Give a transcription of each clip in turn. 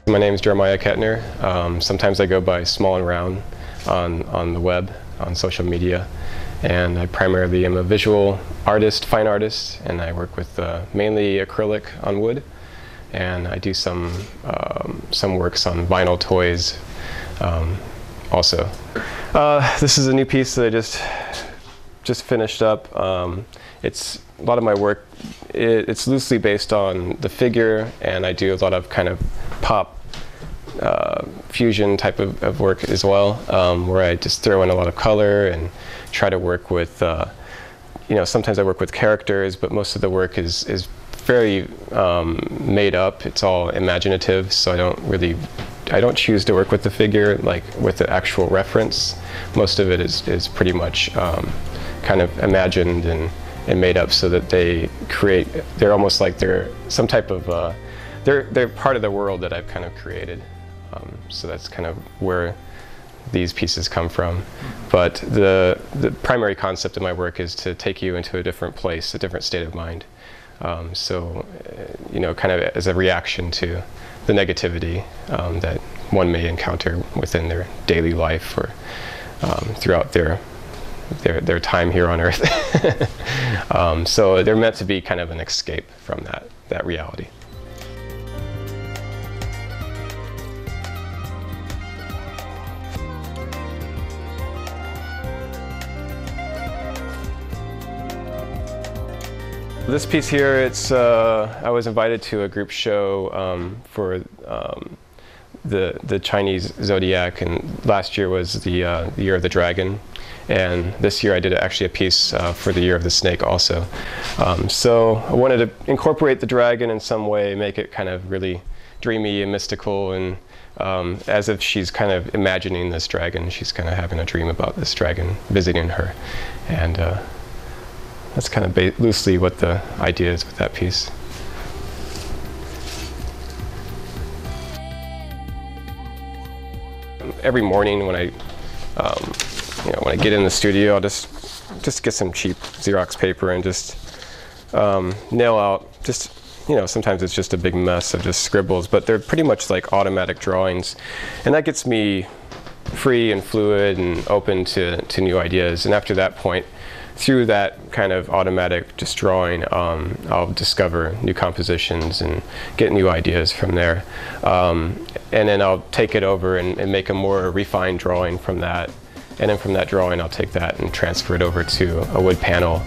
My name is Jeremiah Ketner. Sometimes I go by Small and Round on the web, on social media, and I primarily am a visual artist, fine artist, and I work with mainly acrylic on wood, and I do some works on vinyl toys also. This is a new piece that I just finished up. It's a lot of my work. It's loosely based on the figure, and I do a lot of kind of pop fusion type of work as well, where I just throw in a lot of color and try to work with, sometimes I work with characters, but most of the work is very made up. It's all imaginative, so I don't choose to work with the figure like with the actual reference. Most of it is pretty much kind of imagined and made up, so that they're almost like they're some type of they're part of the world that I've kind of created. So that's kind of where these pieces come from. But the primary concept of my work is to take you into a different place, a different state of mind. Kind of as a reaction to the negativity that one may encounter within their daily life or throughout their time here on Earth. So they're meant to be kind of an escape from that reality. This piece here, I was invited to a group show for the Chinese zodiac, and last year was the Year of the Dragon, and this year I did actually a piece for the Year of the Snake also. So I wanted to incorporate the dragon in some way, make it kind of really dreamy and mystical, and as if she's kind of imagining this dragon. She's kind of having a dream about this dragon visiting her, and that's kind of loosely what the idea is with that piece. Every morning when I get in the studio, I'll just get some cheap Xerox paper and just nail out. Sometimes it's just a big mess of just scribbles, but they're pretty much like automatic drawings, and that gets me free and fluid and open to new ideas. And after that point, through that kind of automatic just drawing, I'll discover new compositions and get new ideas from there. And then I'll take it over and make a more refined drawing from that. And then from that drawing, I'll take that and transfer it over to a wood panel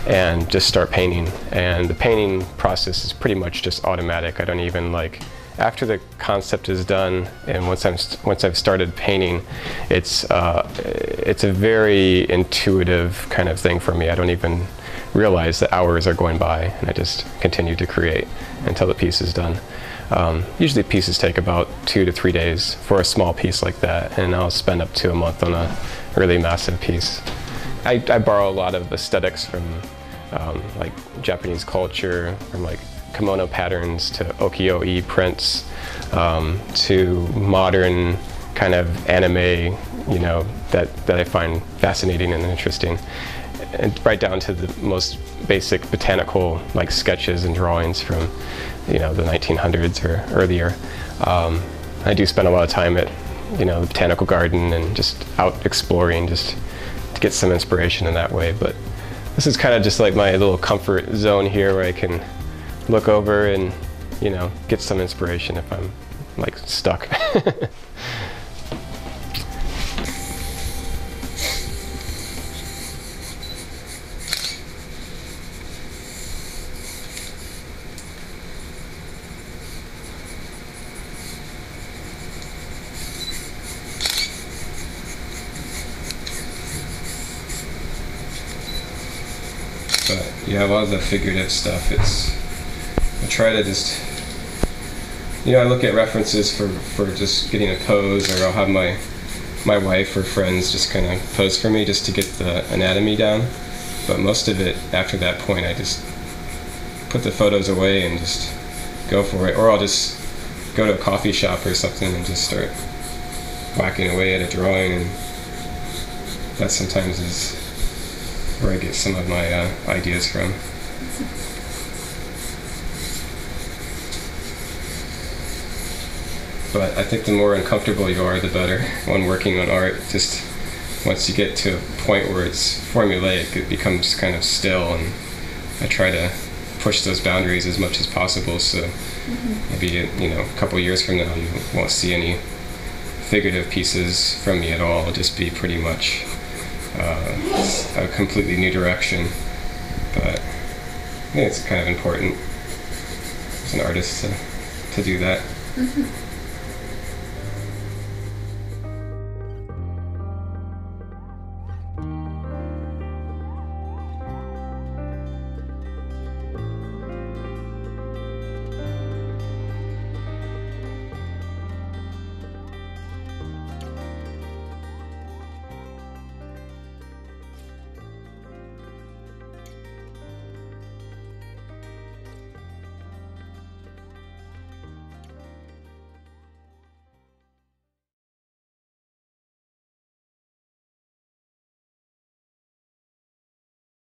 and just start painting. And the painting process is pretty much just automatic. I don't even after the concept is done, and once I've started painting, it's a very intuitive kind of thing for me. I don't even realize that hours are going by, and I just continue to create until the piece is done. Usually pieces take about 2 to 3 days for a small piece like that, and I'll spend up to a month on a really massive piece. I borrow a lot of aesthetics from like Japanese culture, from like kimono patterns to ukiyo-e prints, to modern kind of anime, that I find fascinating and interesting, and right down to the most basic botanical sketches and drawings from the 1900s or earlier. I do spend a lot of time at the botanical garden and just out exploring, just to get some inspiration in that way. But this is kind of just like my little comfort zone here, where I can look over and get some inspiration if I'm stuck. But yeah, a lot of the figurative stuff, I try to just, I look at references for just getting a pose, or I'll have my wife or friends just kind of pose for me just to get the anatomy down. But most of it, after that point, I just put the photos away and just go for it. Or I'll just go to a coffee shop or something and just start whacking away at a drawing, and that sometimes is where I get some of my ideas from. But I think the more uncomfortable you are, the better when working on art. Just once you get to a point where it's formulaic, it becomes kind of still, and I try to push those boundaries as much as possible, so maybe a couple years from now you won't see any figurative pieces from me at all. It'll just be pretty much a completely new direction. But I think it's kind of important as an artist to do that.